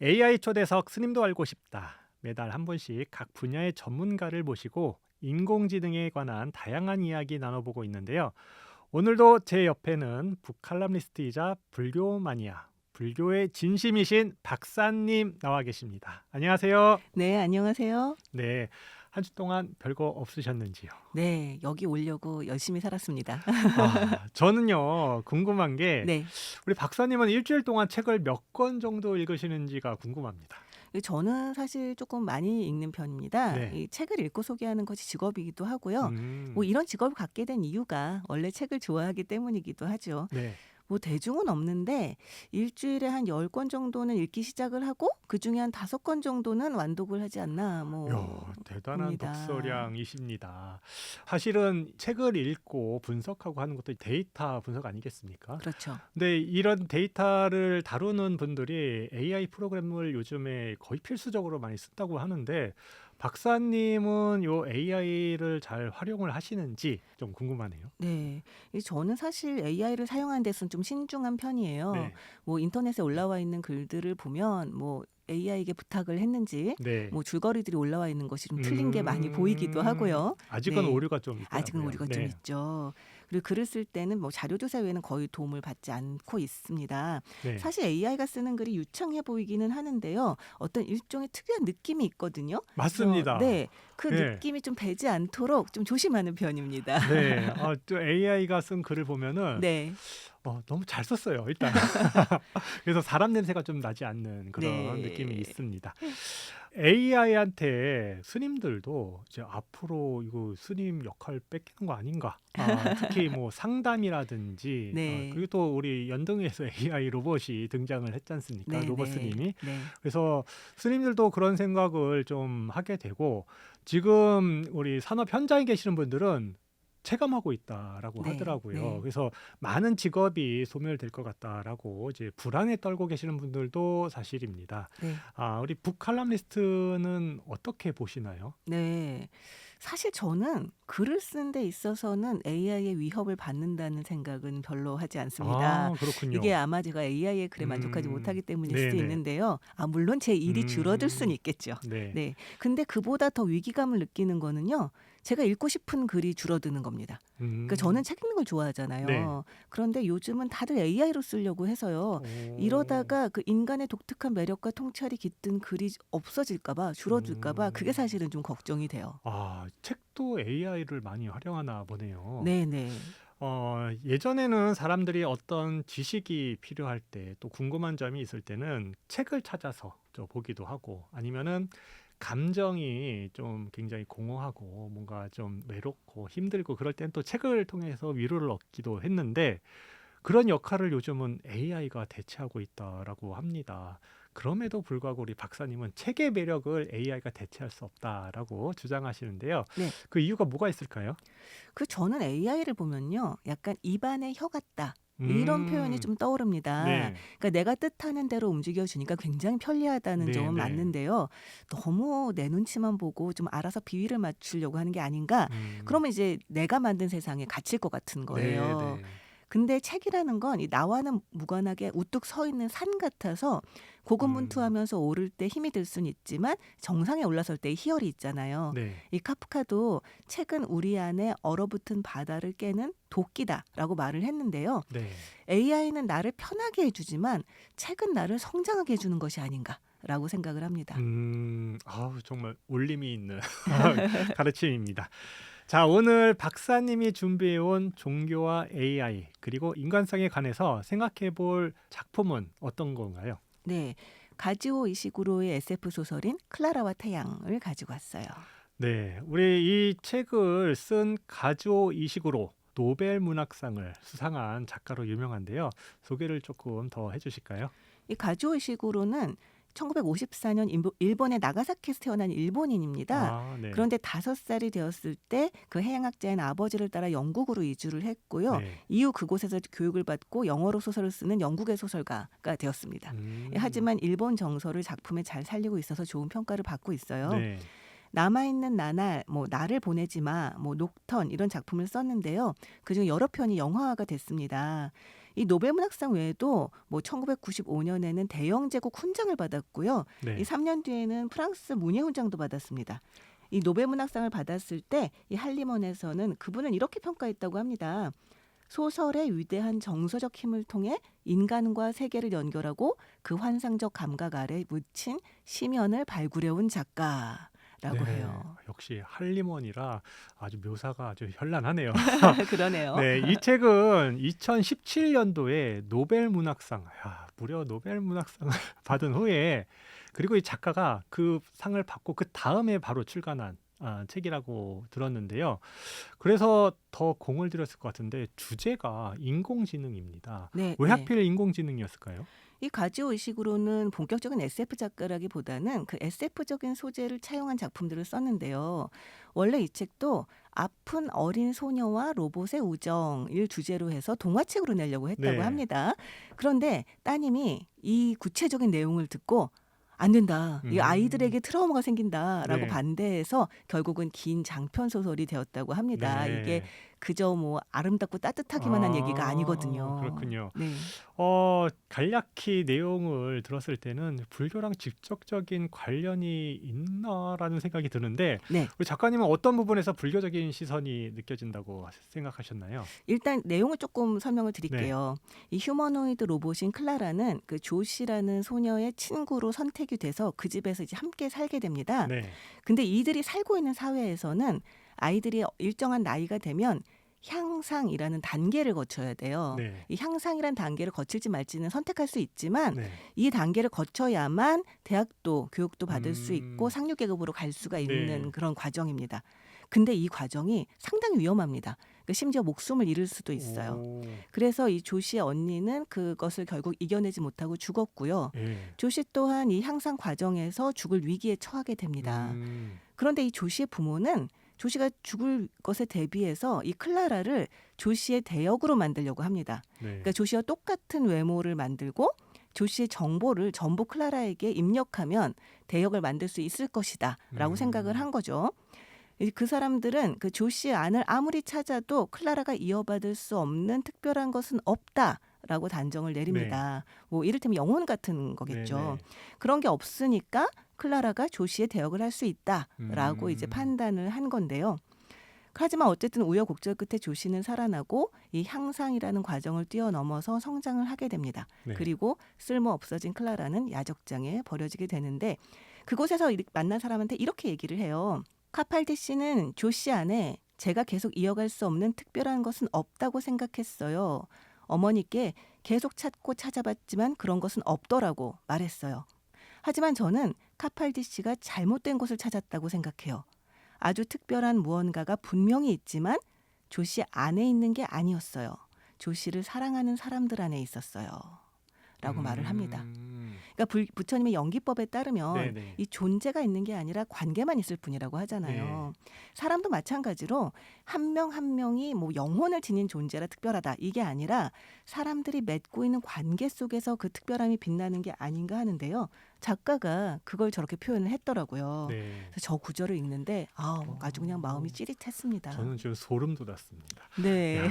AI 초대석 스님도 알고 싶다. 매달 한 번씩 각 분야의 전문가를 모시고 인공지능에 관한 다양한 이야기 나눠보고 있는데요. 오늘도 제 옆에는 북칼럼니스트이자 불교 마니아, 불교의 진심이신 박사님 나와 계십니다. 안녕하세요. 네, 안녕하세요. 네, 한 주 동안 별거 없으셨는지요? 네, 여기 오려고 열심히 살았습니다. 저는요, 궁금한 게 네. 우리 박사님은 일주일 동안 책을 몇 권 정도 읽으시는지가 궁금합니다. 저는 사실 조금 많이 읽는 편입니다. 네. 이 책을 읽고 소개하는 것이 직업이기도 하고요. 뭐 음, 이런 직업을 갖게 된 이유가 원래 책을 좋아하기 때문이기도 하죠. 네. 뭐 대중은 없는데 일주일에 한 10권 정도는 읽기 시작을 하고 그중에 한 5권 정도는 완독을 하지 않나 뭐 이야, 대단한 봅니다. 독서량이십니다. 사실은 책을 읽고 분석하고 하는 것도 데이터 분석 아니겠습니까? 그렇죠. 근데 이런 데이터를 다루는 분들이 AI 프로그램을 요즘에 거의 필수적으로 많이 쓴다고 하는데 박사님은 요 AI를 잘 활용을 하시는지 좀 궁금하네요. 네. 저는 사실 AI를 사용하는 데서는 좀 신중한 편이에요. 네. 뭐 인터넷에 올라와 있는 글들을 보면 뭐 AI에게 부탁을 했는지 네. 뭐 줄거리들이 올라와 있는 것이 좀 틀린 게 많이 보이기도 하고요. 아직은 네. 오류가 좀 아직은 있더라고요. 우리가 좀 네. 있죠. 그리고 글을 쓸 때는 뭐 자료 조사 외에는 거의 도움을 받지 않고 있습니다. 네. 사실 AI가 쓰는 글이 유창해 보이기는 하는데요. 어떤 일종의 특유한 느낌이 있거든요. 그래서 맞습니다. 네. 그 네. 느낌이 좀 배지 않도록 좀 조심하는 편입니다. 네. 또 AI가 쓴 글을 보면은 네. 너무 잘 썼어요, 일단. 그래서 사람 냄새가 좀 나지 않는 그런 느낌이 네. 있습니다. AI한테 스님들도 이제 앞으로 이거 스님 역할 뺏기는 거 아닌가? 특히 뭐 상담이라든지 네. 그리고 또 우리 연등에서 AI 로봇이 등장을 했지 않습니까? 로봇 네네. 스님이. 네. 그래서 스님들도 그런 생각을 좀 하게 되고 지금 우리 산업 현장에 계시는 분들은 체감하고 있다라고 네. 하더라고요. 네. 그래서 많은 직업이 소멸될 것 같다라고 이제 불안에 떨고 계시는 분들도 사실입니다. 네. 우리 북칼럼니스트는 어떻게 보시나요? 네. 사실 저는 글을 쓴 데 있어서는 AI의 위협을 받는다는 생각은 별로 하지 않습니다. 이게 그렇군요. 아마 제가 AI의 글에 만족하지 못하기 때문일 수도 네네. 있는데요. 물론 제 일이 줄어들 수는 있겠죠. 네. 네. 근데 그보다 더 위기감을 느끼는 거는요. 제가 읽고 싶은 글이 줄어드는 겁니다. 그러니까 저는 음, 책 읽는 걸 네. 좋아하잖아요. 그런데 요즘은 다들 AI로 쓰려고 해서요. 오, 이러다가 그 인간의 독특한 매력과 통찰이 깃든 글이 없어질까 봐 줄어들까 봐 그게 음, 사실은 좀 걱정이 돼요. 책도 AI를 많이 활용하나 보네요. 네네. 예전에는 사람들이 어떤 지식이 필요할 때 또 궁금한 점이 있을 때는 책을 찾아서 보기도 하고 아니면은 감정이 좀 굉장히 공허하고 뭔가 좀 외롭고 힘들고 그럴 땐 또 책을 통해서 위로를 얻기도 했는데 그런 역할을 요즘은 AI가 대체하고 있다라고 합니다. 그럼에도 불구하고 우리 박사님은 책의 매력을 AI가 대체할 수 없다라고 주장하시는데요. 네. 그 이유가 뭐가 있을까요? 저는 AI를 보면요. 약간 입안의 혀 같다. 이런 표현이 음, 좀 떠오릅니다. 네. 그러니까 내가 뜻하는 대로 움직여 주니까 굉장히 편리하다는 네, 점은 네. 맞는데요. 너무 내 눈치만 보고 좀 알아서 비위를 맞추려고 하는 게 아닌가? 음. 그러면 이제 내가 만든 세상에 갇힐 것 같은 네, 거예요. 네. 근데 책이라는 건 이 나와는 무관하게 우뚝 서 있는 산 같아서 음. 고군분투하면서 오를 때 힘이 들 수는 있지만 정상에 올라설 때 희열이 있잖아요. 네. 이 카프카도 책은 우리 안에 얼어붙은 바다를 깨는 도끼다라고 말을 했는데요. 네. AI는 나를 편하게 해주지만 책은 나를 성장하게 해주는 것이 아닌가라고 생각을 합니다. 정말 울림이 있는 가르침입니다. 자, 오늘 박사님이 준비해 온 종교와 AI 그리고 인간성에 관해서 생각해 볼 작품은 어떤 건가요? 네, 가지오 이시구로의 SF 소설인 클라라와 태양을 가지고 왔어요. 네. 우리 이 책을 쓴 가조 이식으로 노벨 문학상을 수상한 작가로 유명한데요. 소개를 조금 더 해 주실까요? 이 가지오 이시구로는 1954년 일본의 나가사키에서 태어난 일본인입니다. 네. 그런데 5살이 되었을 때 그 해양학자인 아버지를 따라 영국으로 이주를 했고요. 네. 이후 그곳에서 교육을 받고 영어로 소설을 쓰는 영국의 소설가가 되었습니다. 음. 하지만 일본 정서를 작품에 잘 살리고 있어서 좋은 평가를 받고 있어요. 네. 남아있는 나날, 뭐 나를 보내지 마, 뭐 녹턴 이런 작품을 썼는데요. 그중 여러 편이 영화화가 됐습니다. 이 노벨문학상 외에도 뭐 1995년에는 대영제국 훈장을 받았고요. 이 네. 3년 뒤에는 프랑스 문예 훈장도 받았습니다. 이 노벨문학상을 받았을 때 이 할리먼에서는 그분을 이렇게 평가했다고 합니다. 소설의 위대한 정서적 힘을 통해 인간과 세계를 연결하고 그 환상적 감각 아래 묻힌 심연을 발굴해온 작가라고 네. 해요. 역시 할리먼이라 아주 묘사가 아주 현란하네요. 그러네요. 네, 이 책은 2017년도에 노벨문학상, 무려 노벨문학상을 받은 후에 그리고 이 작가가 그 상을 받고 그 다음에 바로 출간한 책이라고 들었는데요. 그래서 더 공을 들였을 것 같은데 주제가 인공지능입니다. 네, 왜 네. 하필 인공지능이었을까요? 이 가지오 의식으로는 본격적인 SF 작가라기보다는 그 SF적인 소재를 차용한 작품들을 썼는데요. 원래 이 책도 아픈 어린 소녀와 로봇의 우정을 주제로 해서 동화책으로 내려고 했다고 네. 합니다. 그런데 따님이 이 구체적인 내용을 듣고 안 된다. 이 아이들에게 트라우마가 생긴다라고 네. 반대해서 결국은 긴 장편 소설이 되었다고 합니다. 이게 네. 그저 뭐 아름답고 따뜻하기만 한 얘기가 아니거든요. 그렇군요. 네. 간략히 내용을 들었을 때는 불교랑 직접적인 관련이 있나라는 생각이 드는데 네. 우리 작가님은 어떤 부분에서 불교적인 시선이 느껴진다고 생각하셨나요? 일단 내용을 조금 설명을 드릴게요. 이 휴머노이드 로봇인 클라라는 그 조시라는 소녀의 친구로 선택이 돼서 그 집에서 이제 함께 살게 됩니다. 네. 근데 이들이 살고 있는 사회에서는 아이들이 일정한 나이가 되면 향상이라는 단계를 거쳐야 돼요. 네. 이 향상이라는 단계를 거칠지 말지는 선택할 수 있지만 네. 이 단계를 거쳐야만 대학도 교육도 받을 수 있고 음. 상류계급으로 갈 수가 네. 있는 그런 과정입니다. 근데 이 과정이 상당히 위험합니다. 그러니까 심지어 목숨을 잃을 수도 있어요. 오. 그래서 이 조씨의 언니는 그것을 결국 이겨내지 못하고 죽었고요. 예. 조씨 또한 이 향상 과정에서 죽을 위기에 처하게 됩니다. 그런데 이 조씨의 부모는 조씨가 죽을 것에 대비해서 이 클라라를 조씨의 대역으로 만들려고 합니다. 네. 그러니까 조씨와 똑같은 외모를 만들고 조씨의 정보를 전부 클라라에게 입력하면 대역을 만들 수 있을 것이다라고 생각을 한 거죠. 이제 그 사람들은 그 조씨의 안을 아무리 찾아도 클라라가 이어받을 수 없는 특별한 것은 없다라고 단정을 내립니다. 뭐 이를테면 영혼 같은 거겠죠. 네, 네. 그런 게 없으니까 클라라가 조씨의 대역을 할 수 있다라고 이제 음. 판단을 한 건데요. 하지만 어쨌든 우여곡절 끝에 조씨는 살아나고 이 향상이라는 과정을 뛰어넘어서 성장을 하게 됩니다. 네. 그리고 쓸모 없어진 클라라는 야적장에 버려지게 되는데 그곳에서 만난 사람한테 이렇게 얘기를 해요. 카팔디 씨는 조씨 안에 제가 계속 이어갈 수 없는 특별한 것은 없다고 생각했어요. 어머니께 계속 찾고 찾아봤지만 그런 것은 없더라고 말했어요. 하지만 저는 카팔디 씨가 잘못된 것을 찾았다고 생각해요. 아주 특별한 무언가가 분명히 있지만 조씨 안에 있는 게 아니었어요. 조씨를 사랑하는 사람들 안에 있었어요. 라고 말을 합니다. 그러니까 부처님의 연기법에 따르면 네네. 이 존재가 있는 게 아니라 관계만 있을 뿐이라고 하잖아요. 사람도 마찬가지로 한 명 한 명이 뭐 영혼을 지닌 존재라 특별하다. 이게 아니라 사람들이 맺고 있는 관계 속에서 그 특별함이 빛나는 게 아닌가 하는데요. 작가가 그걸 저렇게 표현을 했더라고요. 네. 그래서 저 구절을 읽는데 아주 그냥 마음이 찌릿했습니다. 저는 지금 소름 돋았습니다. 네. 야,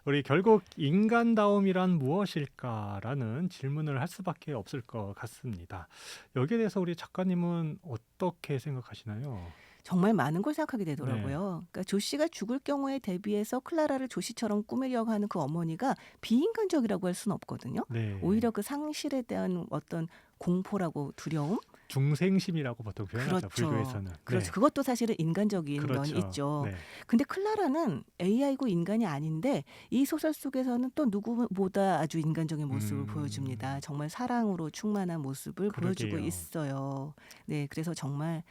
우리 결국 인간다움이란 무엇일까라는 질문을 할 수밖에 없을 것 같습니다. 여기에 대해서 우리 작가님은 어떻게 생각하시나요? 정말 많은 걸 생각하게 되더라고요. 그러니까 조씨가 죽을 경우에 대비해서 클라라를 조씨처럼 꾸미려고 하는 그 어머니가 비인간적이라고 할 수는 없거든요. 네. 오히려 그 상실에 대한 어떤 공포라고 두려움? 중생심이라고 보통 표현하죠. 그렇죠. 불교에서는. 그렇죠. 네. 그것도 사실은 인간적인 면이 그렇죠. 있죠. 네. 근데 클라라는 AI고 인간이 아닌데 이 소설 속에서는 또 누구보다 아주 인간적인 모습을 보여줍니다. 정말 사랑으로 충만한 모습을 보여주고 그러게요. 있어요. 네, 그래서 정말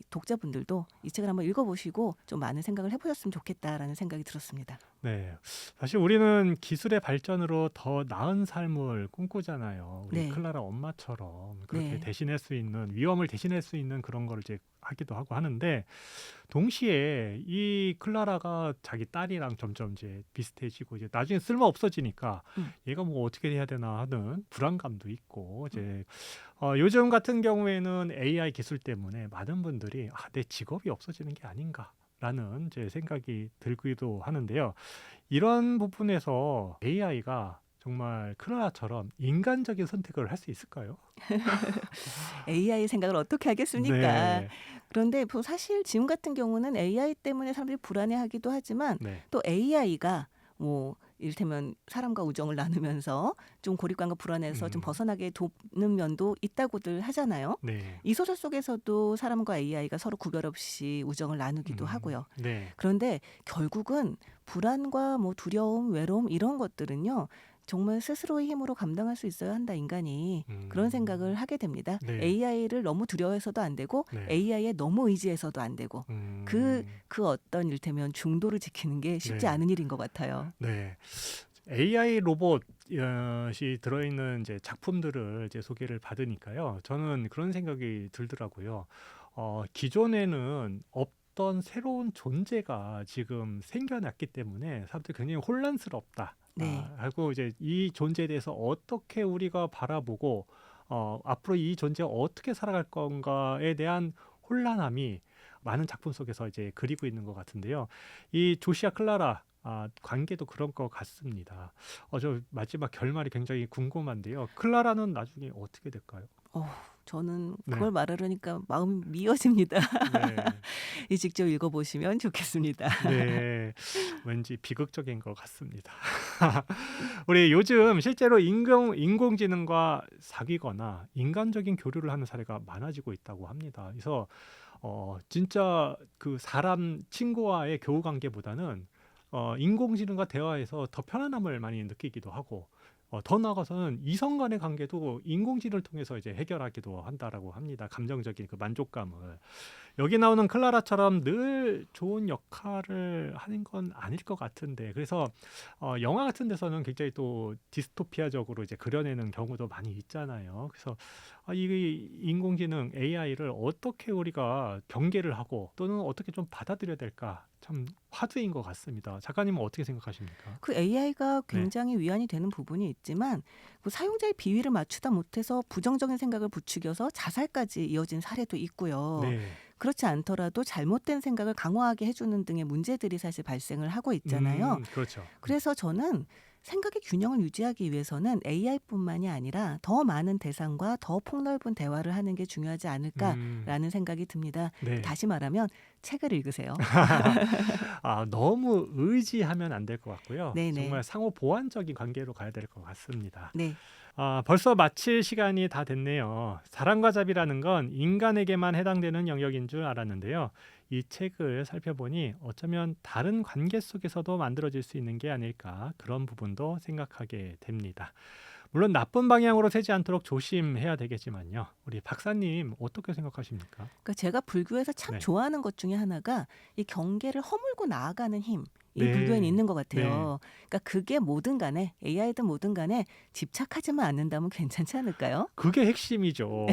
독자분들도 이 책을 한번 읽어보시고 좀 많은 생각을 해보셨으면 좋겠다라는 생각이 들었습니다. 네. 사실 우리는 기술의 발전으로 더 나은 삶을 꿈꾸잖아요. 우리 네. 클라라 엄마처럼 그렇게 네. 대신할 수 있는 위험을 대신할 수 있는 그런 거를 이제 하기도 하고 하는데 동시에 이 클라라가 자기 딸이랑 점점 이제 비슷해지고 이제 나중에 쓸모 없어지니까 얘가 뭐 어떻게 해야 되나 하는 불안감도 있고 이제 요즘 같은 경우에는 AI 기술 때문에 많은 분들이 내 직업이 없어지는 게 아닌가 라는 제 생각이 들기도 하는데요. 이런 부분에서 AI가 정말 클라라처럼 인간적인 선택을 할 수 있을까요? AI 생각을 어떻게 하겠습니까? 네. 그런데 뭐 사실 지금 같은 경우는 AI 때문에 사람들이 불안해하기도 하지만 네. 또 AI가 뭐 이를테면 사람과 우정을 나누면서 좀 고립감과 불안에서 좀 음. 벗어나게 돕는 면도 있다고들 하잖아요. 네. 이 소설 속에서도 사람과 AI가 서로 구별 없이 우정을 나누기도 하고요. 네. 그런데 결국은 불안과 뭐 두려움, 외로움 이런 것들은요. 정말 스스로의 힘으로 감당할 수 있어야 한다, 인간이. 그런 생각을 하게 됩니다. 네. AI를 너무 두려워해서도 안 되고 네. AI에 너무 의지해서도 안 되고 그 어떤 일테면 중도를 지키는 게 쉽지 네. 않은 일인 것 같아요. 네. AI 로봇이 들어있는 이제 작품들을 이제 소개를 받으니까요. 저는 그런 생각이 들더라고요. 기존에는 없던 새로운 존재가 지금 생겨났기 때문에 사람들이 굉장히 혼란스럽다. 네. 하고 이제 이 존재에 대해서 어떻게 우리가 바라보고 앞으로 이 존재가 어떻게 살아갈 건가에 대한 혼란함이 많은 작품 속에서 이제 그리고 있는 것 같은데요. 이 조시아 클라라 관계도 그런 것 같습니다. 저 마지막 결말이 굉장히 궁금한데요. 클라라는 나중에 어떻게 될까요? 저는 네. 그걸 말하려니까 마음이 미어집니다. 네. 이 직접 읽어보시면 좋겠습니다. 네. 왠지 비극적인 것 같습니다. 우리 요즘 실제로 인공지능과 사귀거나 인간적인 교류를 하는 사례가 많아지고 있다고 합니다. 그래서 진짜 그 사람 친구와의 교우 관계보다는 인공지능과 대화해서 더 편안함을 많이 느끼기도 하고 더 나아가서는 이성 간의 관계도 인공지능을 통해서 이제 해결하기도 한다라고 합니다. 감정적인 그 만족감을. 여기 나오는 클라라처럼 늘 좋은 역할을 하는 건 아닐 것 같은데 그래서 영화 같은 데서는 굉장히 또 디스토피아적으로 이제 그려내는 경우도 많이 있잖아요. 그래서 이 인공지능 AI를 어떻게 우리가 경계를 하고 또는 어떻게 좀 받아들여야 될까 참 화두인 것 같습니다. 작가님은 어떻게 생각하십니까? 그 AI가 네. 굉장히 위안이 되는 부분이 있지만 그 사용자의 비위를 맞추다 못해서 부정적인 생각을 부추겨서 자살까지 이어진 사례도 있고요. 네. 그렇지 않더라도 잘못된 생각을 강화하게 해주는 등의 문제들이 사실 발생을 하고 있잖아요. 그렇죠. 그래서 저는 생각의 균형을 유지하기 위해서는 AI뿐만이 아니라 더 많은 대상과 더 폭넓은 대화를 하는 게 중요하지 않을까라는 생각이 듭니다. 네. 다시 말하면 책을 읽으세요. 너무 의지하면 안 될 것 같고요. 네네. 정말 상호 보완적인 관계로 가야 될 것 같습니다. 네. 벌써 마칠 시간이 다 됐네요. 사랑과 자비라는 건 인간에게만 해당되는 영역인 줄 알았는데요. 이 책을 살펴보니 어쩌면 다른 관계 속에서도 만들어질 수 있는 게 아닐까 그런 부분도 생각하게 됩니다. 물론 나쁜 방향으로 새지 않도록 조심해야 되겠지만요. 우리 박사님 어떻게 생각하십니까? 그러니까 제가 불교에서 참 네. 좋아하는 것 중에 하나가 이 경계를 허물고 나아가는 힘. 이 네. 불교에는 있는 것 네. 같아요. 그러니까 그게 뭐든 간에 AI든 뭐든 간에 집착하지만 않는다면 괜찮지 않을까요? 그게 핵심이죠.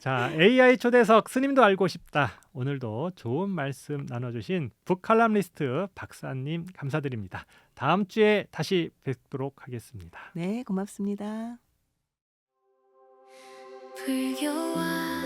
자, AI 초대석 스님도 알고 싶다. 오늘도 좋은 말씀 나눠주신 북칼럼니스트 박사님 감사드립니다. 다음 주에 다시 뵙도록 하겠습니다. 네, 고맙습니다. 불교와